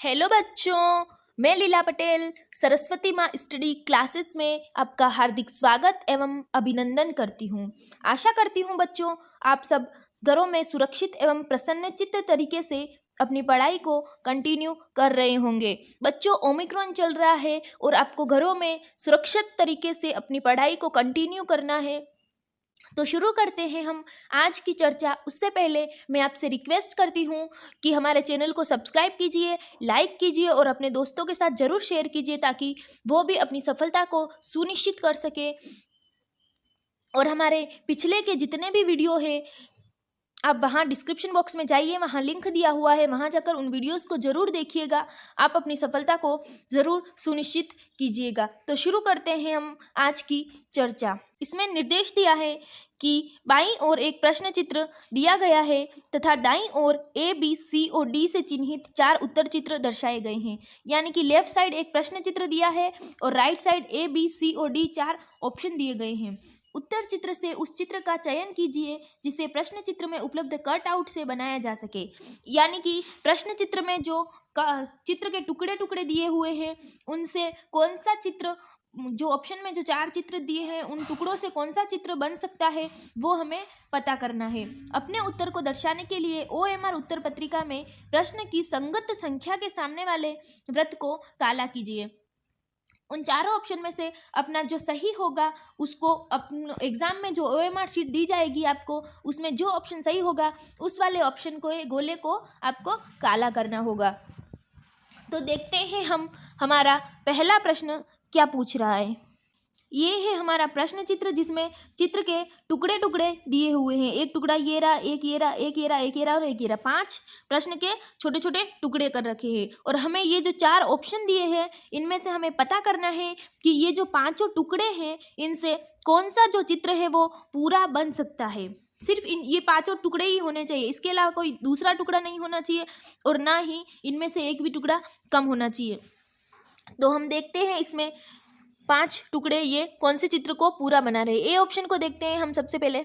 Hello बच्चों, मैं लीला पटेल सरस्वती माँ स्टडी क्लासेस में आपका हार्दिक स्वागत एवं अभिनंदन करती हूँ। आशा करती हूँ बच्चों आप सब घरों में सुरक्षित एवं प्रसन्नचित्त तरीके से अपनी पढ़ाई को कंटिन्यू कर रहे होंगे। बच्चों, ओमिक्रॉन चल रहा है और आपको घरों में सुरक्षित तरीके से अपनी पढ़ाई को कंटिन्यू करना है। तो शुरू करते हैं हम आज की चर्चा। उससे पहले मैं आपसे रिक्वेस्ट करती हूँ कि हमारे चैनल को सब्सक्राइब कीजिए, लाइक कीजिए और अपने दोस्तों के साथ ज़रूर शेयर कीजिए ताकि वो भी अपनी सफलता को सुनिश्चित कर सके। और हमारे पिछले के जितने भी वीडियो है आप वहाँ डिस्क्रिप्शन बॉक्स में जाइए, वहाँ लिंक दिया हुआ है, वहाँ जाकर उन वीडियोस को ज़रूर देखिएगा। आप अपनी सफलता को ज़रूर सुनिश्चित कीजिएगा। तो शुरू करते हैं हम आज की चर्चा। इसमें निर्देश दिया है कि बाईं ओर एक प्रश्न चित्र दिया गया है तथा दाईं ओर ए, बी, सी और डी से चिन्हित 4 उत्तर चित्र दर्शाए गए हैं। यानी कि लेफ्ट साइड एक प्रश्न चित्र दिया है और राइट साइड ए, बी, सी और डी 4 ऑप्शन दिए गए हैं। उत्तर चित्र से उस चित्र का चयन कीजिए जिसे प्रश्न चित्र में उपलब्ध कट आउट से बनाया जा सके। यानी कि प्रश्न चित्र में जो चित्र के टुकड़े टुकड़े दिए हुए हैं उनसे कौन सा चित्र, जो ऑप्शन में जो 4 चित्र दिए हैं उन टुकड़ों से कौन सा चित्र बन सकता है वो हमें पता करना है। अपने उत्तर को दर्शाने के लिए OMR उत्तर पत्रिका में प्रश्न की संगत संख्या के सामने वाले वृत्त को काला कीजिए। उन चारों ऑप्शन में से अपना जो सही होगा उसको अपने एग्जाम में जो OMR शीट दी जाएगी आपको, उसमें जो ऑप्शन सही होगा उस वाले ऑप्शन को, गोले को आपको काला करना होगा। तो देखते हैं हम हमारा पहला प्रश्न क्या पूछ रहा है। ये है हमारा प्रश्न चित्र जिसमें चित्र के टुकड़े टुकड़े दिए हुए हैं। एक टुकड़ा ये रहा, एक ये रहा, एक ये रहा, एक ये रहा और एक ये रहा। 5 प्रश्न के छोटे छोटे टुकड़े कर रखे हैं और हमें ये जो 4 ऑप्शन दिए हैं इनमें से हमें पता करना है कि ये जो 5 टुकड़े हैं इनसे कौन सा जो चित्र है वो पूरा बन सकता है। सिर्फ ये 5 टुकड़े ही होने चाहिए, इसके अलावा कोई दूसरा टुकड़ा नहीं होना चाहिए और ना ही इनमें से एक भी टुकड़ा कम होना चाहिए। तो हम देखते हैं इसमें 5 टुकड़े ये कौन से चित्र को पूरा बना रहे। ए ऑप्शन को देखते हैं हम सबसे पहले।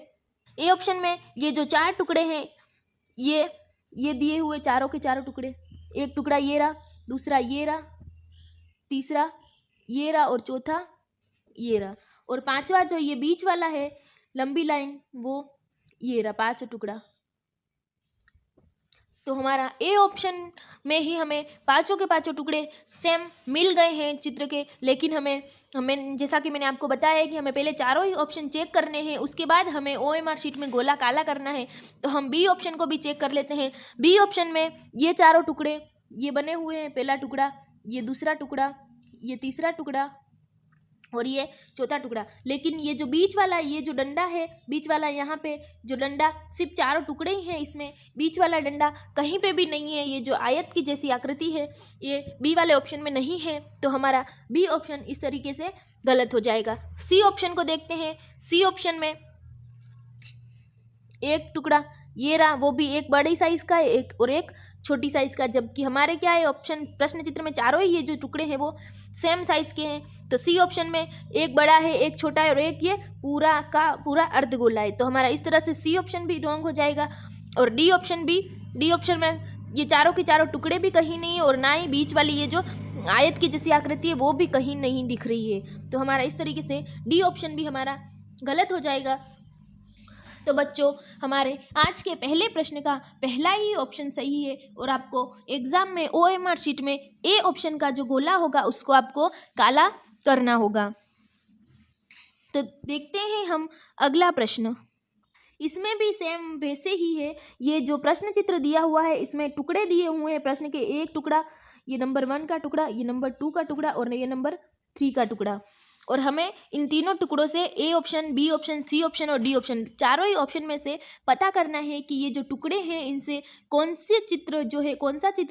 ए ऑप्शन में ये जो 4 टुकड़े हैं ये दिए हुए चारों के चारों टुकड़े, एक टुकड़ा ये रहा, दूसरा ये रहा, तीसरा ये रहा और चौथा ये रहा और 5वां जो ये बीच वाला है लंबी लाइन वो ये रहा, 5 टुकड़ा। तो हमारा ए ऑप्शन में ही हमें 5 के 5 टुकड़े सेम मिल गए हैं चित्र के। लेकिन हमें जैसा कि मैंने आपको बताया है कि हमें पहले चारों ही ऑप्शन चेक करने हैं, उसके बाद हमें OMR शीट में गोला काला करना है। तो हम बी ऑप्शन को भी चेक कर लेते हैं। बी ऑप्शन में ये चारों टुकड़े ये बने हुए हैं, पहला टुकड़ा, ये दूसरा टुकड़ा, ये तीसरा टुकड़ा और ये चौथा टुकड़ा। लेकिन ये जो बीच वाला, ये जो डंडा है बीच वाला, यहाँ पे जो डंडा सिर्फ 4 टुकड़े ही हैं, इसमें बीच वाला डंडा कहीं पे भी नहीं है। ये जो आयत की जैसी आकृति है ये बी वाले ऑप्शन में नहीं है। तो हमारा बी ऑप्शन इस तरीके से गलत हो जाएगा। सी ऑप्शन को देखते हैं। सी ऑप्शन में एक टुकड़ा ये रहा, वो भी एक बड़ी साइज का है एक और एक छोटी साइज का, जबकि हमारे क्या है ऑप्शन प्रश्न चित्र में चारों ही ये जो टुकड़े हैं वो सेम साइज के हैं। तो सी ऑप्शन में एक बड़ा है, एक छोटा है और एक ये पूरा का पूरा अर्धगोला है। तो हमारा इस तरह से सी ऑप्शन भी रॉन्ग हो जाएगा। और डी ऑप्शन भी, डी ऑप्शन में ये चारों के चारों टुकड़े भी कहीं नहीं है और ना ही बीच वाली ये जो आयत की जैसी आकृति है वो भी कहीं नहीं दिख रही है। तो हमारा इस तरीके से डी ऑप्शन भी हमारा गलत हो जाएगा। तो बच्चों, हमारे आज के पहले प्रश्न का पहला ही ऑप्शन सही है और आपको एग्जाम में OMR शीट में ए ऑप्शन का जो गोला होगा उसको आपको काला करना होगा। तो देखते हैं हम अगला प्रश्न। इसमें भी सेम वैसे ही है। ये जो प्रश्न चित्र दिया हुआ है इसमें टुकड़े दिए हुए हैं प्रश्न के, एक टुकड़ा, ये नंबर 1 का टुकड़ा, ये नंबर 2 का टुकड़ा और ये नंबर 3 का टुकड़ा। और हमें इन तीनों टुकड़ों से A option, B option, C option और डी ऑप्शन, चारों ही ऑप्शन में से पता करना है कि ये जो टुकड़े हैं इनसे कौन सा चित्र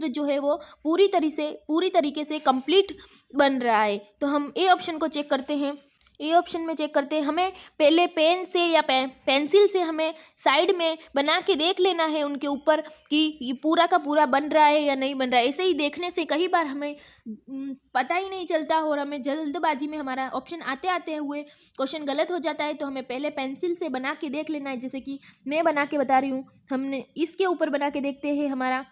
जो है वो पूरी तरीके से कंप्लीट बन रहा है। तो हम ए ऑप्शन को चेक करते हैं। ए ऑप्शन में चेक करते हैं, हमें पहले पेन से या पेंसिल से हमें साइड में बना के देख लेना है उनके ऊपर कि ये पूरा का पूरा बन रहा है या नहीं बन रहा है। ऐसे ही देखने से कई बार हमें पता ही नहीं चलता और हमें जल्दबाजी में हमारा ऑप्शन आते आते हुए क्वेश्चन गलत हो जाता है। तो हमें पहले पेंसिल से बना के देख लेना है, जैसे कि मैं बना के बता रही हूँ। हमने इसके ऊपर बना के देखते हैं, हमारा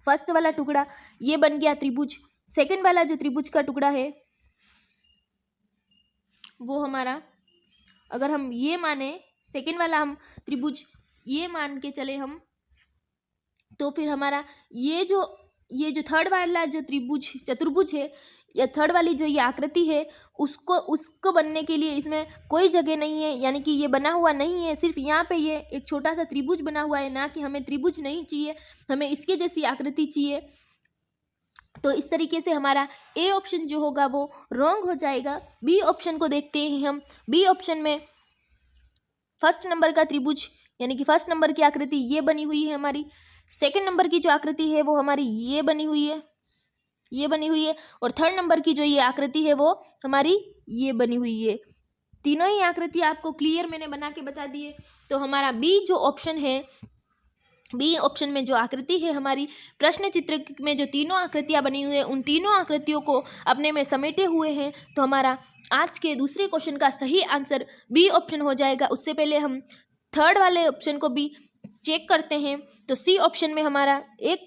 फर्स्ट वाला टुकड़ा ये बन गया त्रिभुज, सेकंड वाला जो त्रिभुज का टुकड़ा है वो हमारा, अगर हम ये माने सेकंड वाला हम त्रिभुज ये मान के चले हम, तो फिर हमारा ये जो थर्ड वाला जो त्रिभुज चतुर्भुज है या थर्ड वाली जो ये आकृति है उसको बनने के लिए इसमें कोई जगह नहीं है, यानी कि ये बना हुआ नहीं है, सिर्फ यहाँ पे ये एक छोटा सा त्रिभुज बना हुआ है, ना कि हमें त्रिभुज नहीं चाहिए, हमें इसके जैसी आकृति चाहिए। तो इस तरीके से हमारा ए ऑप्शन जो होगा वो रॉन्ग हो जाएगा। बी ऑप्शन को देखते हैं हम। बी ऑप्शन में फर्स्ट नंबर का त्रिभुज यानी कि फर्स्ट नंबर की आकृति ये बनी हुई है हमारी, सेकंड नंबर की जो आकृति है वो हमारी ये बनी हुई है, और थर्ड नंबर की जो ये आकृति है वो हमारी ये बनी हुई है। तीनों ही आकृति आपको क्लियर मैंने बना के बता दी है। तो हमारा बी जो ऑप्शन है, बी ऑप्शन में जो आकृति है हमारी प्रश्न चित्र में जो तीनों आकृतियां बनी हुई है उन तीनों आकृतियों को अपने में समेटे हुए हैं। तो हमारा आज के दूसरे क्वेश्चन का सही आंसर बी ऑप्शन हो जाएगा। उससे पहले हम थर्ड वाले ऑप्शन को भी चेक करते हैं। तो सी ऑप्शन में हमारा एक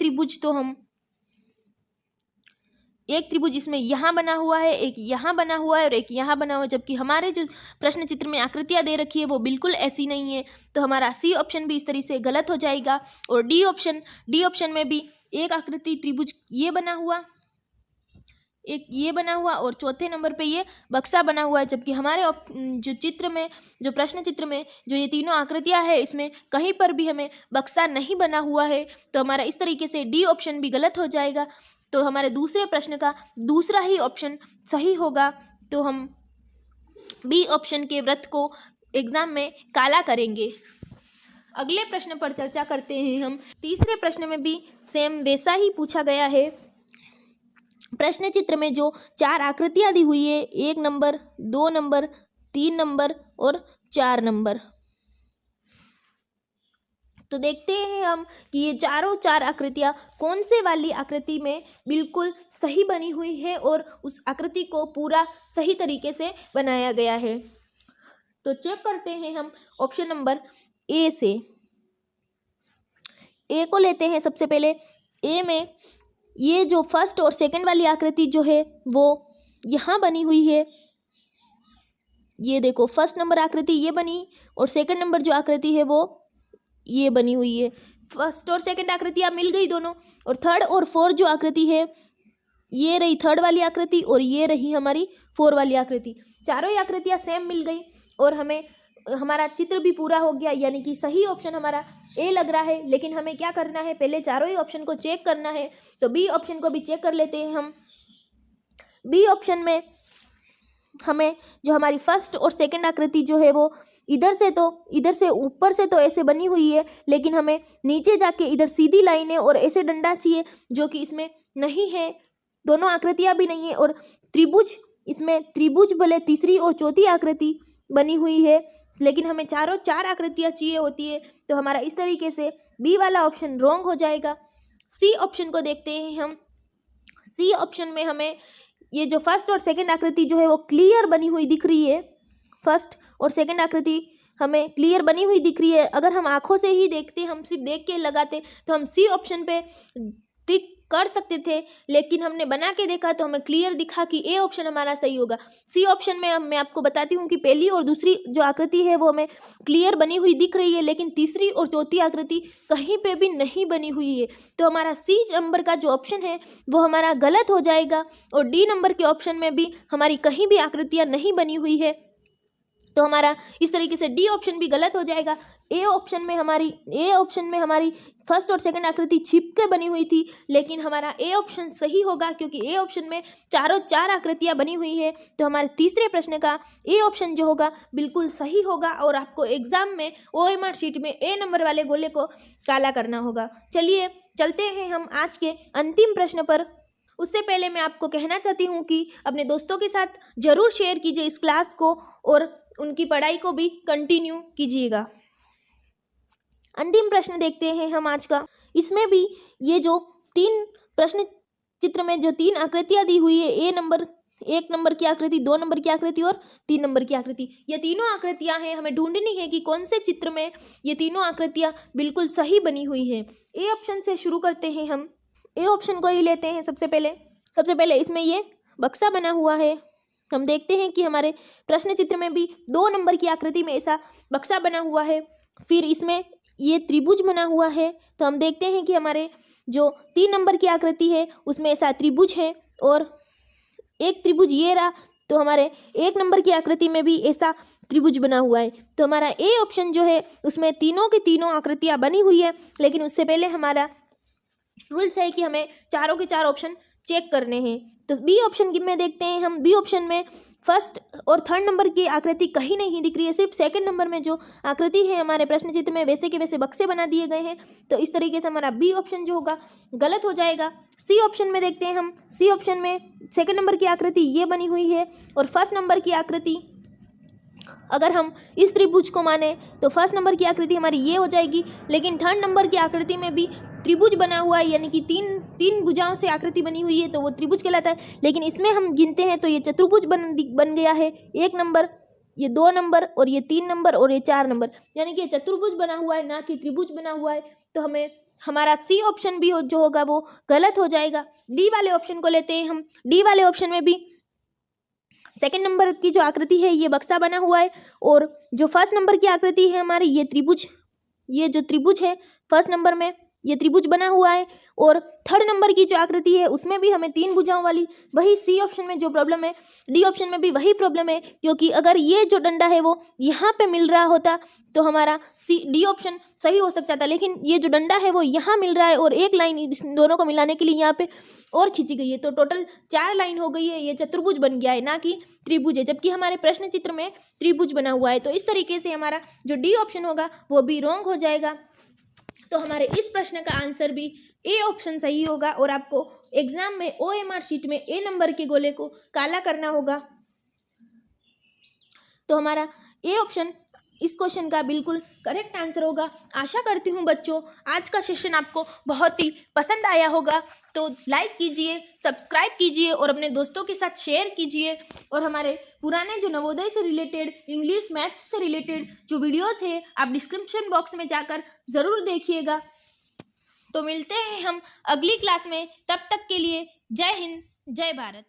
त्रिभुज इसमें यहाँ बना हुआ है, एक यहाँ बना हुआ है और एक यहाँ बना हुआ है, जबकि हमारे जो प्रश्न चित्र में आकृतियाँ दे रखी है वो बिल्कुल ऐसी नहीं है। तो हमारा सी ऑप्शन भी इस तरह से गलत हो जाएगा। और डी ऑप्शन में भी एक आकृति त्रिभुज ये बना हुआ, एक ये बना हुआ और चौथे नंबर पे ये बक्सा बना हुआ है, जबकि हमारे जो चित्र में जो प्रश्न चित्र में जो ये तीनों आकृतियां है इसमें कहीं पर भी हमें बक्सा नहीं बना हुआ है। तो हमारा इस तरीके से डी ऑप्शन भी गलत हो जाएगा। तो हमारे दूसरे प्रश्न का दूसरा ही ऑप्शन सही होगा। तो हम बी ऑप्शन के व्रत को एग्जाम में काला करेंगे। अगले प्रश्न पर चर्चा करते हैं हम। तीसरे प्रश्न में भी सेम वैसा ही पूछा गया है। प्रश्न चित्र में जो 4 आकृतियां दी हुई है, 1 नंबर, 2 नंबर, 3 नंबर और 4 नंबर। तो देखते हैं हम कि ये चारों 4 आकृतियां कौन से वाली आकृति में बिल्कुल सही बनी हुई है और उस आकृति को पूरा सही तरीके से बनाया गया है। तो चेक करते हैं हम ऑप्शन नंबर ए से। ए को लेते हैं सबसे पहले। ए में ये जो फर्स्ट और सेकंड वाली आकृति जो है वो यहाँ बनी हुई है। ये देखो फर्स्ट नंबर आकृति ये बनी और सेकंड नंबर जो आकृति है वो ये बनी हुई है। फर्स्ट और सेकंड आकृतियाँ मिल गई दोनों। और थर्ड और फोर्थ जो आकृति है ये रही थर्ड वाली आकृति और ये रही हमारी 4 वाली आकृति। चारों ही आकृतियाँ सेम मिल गई और हमें हमारा चित्र भी पूरा हो गया, यानी कि सही ऑप्शन हमारा ए लग रहा है। लेकिन हमें क्या करना है, पहले चारों ही ऑप्शन को चेक करना है। तो बी ऑप्शन को भी चेक कर लेते हैं हम। बी ऑप्शन में हमें जो हमारी फर्स्ट और सेकंड आकृति जो है वो इधर से ऊपर से तो ऐसे बनी हुई है, लेकिन हमें नीचे जाके इधर सीधी लाइन है और ऐसे डंडा चाहिए, जो कि इसमें नहीं है। दोनों आकृतियाँ भी नहीं है। और त्रिभुज, इसमें त्रिभुज भले तीसरी और चौथी आकृति बनी हुई है, लेकिन हमें चारों 4 आकृतियाँ चाहिए होती है। तो हमारा इस तरीके से बी वाला ऑप्शन रॉन्ग हो जाएगा। सी ऑप्शन को देखते हैं हम। सी ऑप्शन में हमें ये जो फर्स्ट और सेकंड आकृति जो है वो क्लियर बनी हुई दिख रही है। फर्स्ट और सेकंड आकृति हमें क्लियर बनी हुई दिख रही है। अगर हम आंखों से ही देखते, हम सिर्फ देख के लगाते, तो हम सी ऑप्शन पे टिक कर सकते थे, लेकिन हमने बना के देखा तो हमें क्लियर दिखा कि ए ऑप्शन हमारा सही होगा। सी ऑप्शन में मैं आपको बताती हूँ कि पहली और दूसरी जो आकृति है वो हमें क्लियर बनी हुई दिख रही है, लेकिन तीसरी और चौथी आकृति कहीं पे भी नहीं बनी हुई है। तो हमारा सी नंबर का जो ऑप्शन है वो हमारा गलत हो जाएगा। और डी नंबर के ऑप्शन में भी हमारी कहीं भी आकृतियाँ नहीं बनी हुई है। तो हमारा इस तरीके से डी ऑप्शन भी गलत हो जाएगा। ए ऑप्शन में हमारी फर्स्ट और सेकंड आकृति छिप के बनी हुई थी, लेकिन हमारा ए ऑप्शन सही होगा, क्योंकि ए ऑप्शन में चारों 4 आकृतियां बनी हुई है। तो हमारे तीसरे प्रश्न का ए ऑप्शन जो होगा बिल्कुल सही होगा और आपको एग्जाम में OMR शीट में ए नंबर वाले गोले को काला करना होगा। चलिए चलते हैं हम आज के अंतिम प्रश्न पर। उससे पहले मैं आपको कहना चाहती हूँ कि अपने दोस्तों के साथ ज़रूर शेयर कीजिए इस क्लास को और उनकी पढ़ाई को भी कंटिन्यू कीजिएगा। अंतिम प्रश्न देखते हैं हम आज का। इसमें भी ये जो 3 प्रश्न चित्र में जो 3 आकृतियाँ दी हुई है, ए नंबर, 1 नंबर की आकृति, 2 नंबर की आकृति और 3 नंबर की आकृति, ये तीनों आकृतियाँ हैं। हमें ढूंढनी है कि कौन से चित्र में ये तीनों आकृतियाँ बिल्कुल सही बनी हुई है। ए ऑप्शन से शुरू करते हैं हम। ए ऑप्शन को ही लेते हैं। सबसे पहले इसमें ये बक्सा बना हुआ है। हम देखते हैं कि हमारे प्रश्न चित्र में भी 2 नंबर की आकृति में ऐसा बक्सा बना हुआ है। फिर इसमें ये त्रिभुज बना हुआ है। तो हम देखते हैं कि हमारे जो 3 नंबर की आकृति है उसमें ऐसा त्रिभुज है और एक त्रिभुज ये रहा। तो हमारे 1 नंबर की आकृति में भी ऐसा त्रिभुज बना हुआ है। तो हमारा ए ऑप्शन जो है उसमें तीनों की तीनों आकृतियाँ बनी हुई है। लेकिन उससे पहले हमारा रूल्स है कि हमें चारों के 4 ऑप्शन चेक करने हैं। तो बी ऑप्शन में देखते हैं हम। बी ऑप्शन में फर्स्ट और थर्ड नंबर की आकृति कहीं नहीं दिख रही है। सिर्फ सेकंड नंबर में जो आकृति है हमारे प्रश्न चित्र में वैसे के वैसे बक्से बना दिए गए हैं। तो इस तरीके से हमारा बी ऑप्शन जो होगा गलत हो जाएगा। सी ऑप्शन में देखते हैं हम। सी ऑप्शन में सेकंड नंबर की आकृति ये बनी हुई है और फर्स्ट नंबर की आकृति अगर हम इस त्रिभुज को माने तो फर्स्ट नंबर की आकृति हमारी ये हो जाएगी। लेकिन थर्ड नंबर की आकृति में भी त्रिभुज बना हुआ है, यानी कि तीन भुजाओं से आकृति बनी हुई है, तो वो त्रिभुज कहलाता है। लेकिन इसमें हम गिनते हैं तो ये चतुर्भुज बन गया है। 1 नंबर, ये 2 नंबर और ये 3 नंबर और ये 4 नंबर, यानी कि ये चतुर्भुज बना हुआ है, ना कि त्रिभुज बना हुआ है। तो हमें हमारा सी ऑप्शन भी जो होगा वो गलत हो जाएगा। डी वाले ऑप्शन को लेते हैं हम। डी वाले ऑप्शन में भी सेकंड नंबर की जो आकृति है ये बक्सा बना हुआ है और जो फर्स्ट नंबर की आकृति है हमारी ये त्रिभुज, ये जो त्रिभुज है फर्स्ट नंबर में ये त्रिभुज बना हुआ है। और थर्ड नंबर की जो आकृति है उसमें भी हमें 3 भुजाओं वाली, वही सी ऑप्शन में जो प्रॉब्लम है डी ऑप्शन में भी वही प्रॉब्लम है। क्योंकि अगर ये जो डंडा है वो यहाँ पे मिल रहा होता तो हमारा डी ऑप्शन सही हो सकता था। लेकिन ये जो डंडा है वो यहाँ मिल रहा है और एक लाइन इस दोनों को मिलाने के लिए यहाँ पे और खींची गई है। तो टोटल 4 लाइन हो गई है। ये चतुर्भुज बन गया है, ना कि त्रिभुज है, जबकि हमारे प्रश्न चित्र में त्रिभुज बना हुआ है। तो इस तरीके से हमारा जो डी ऑप्शन होगा वो भी रॉन्ग हो जाएगा। तो हमारे इस प्रश्न का आंसर भी ए ऑप्शन सही होगा। और आपको एग्जाम में OMR शीट में ए नंबर के गोले को काला करना होगा। तो हमारा ए ऑप्शन इस क्वेश्चन का बिल्कुल करेक्ट आंसर होगा। आशा करती हूँ बच्चों आज का सेशन आपको बहुत ही पसंद आया होगा। तो लाइक कीजिए, सब्सक्राइब कीजिए और अपने दोस्तों के साथ शेयर कीजिए। और हमारे पुराने जो नवोदय से रिलेटेड, इंग्लिश मैथ्स से रिलेटेड जो वीडियोस है आप डिस्क्रिप्शन बॉक्स में जाकर ज़रूर देखिएगा। तो मिलते हैं हम अगली क्लास में। तब तक के लिए जय हिंद, जय भारत।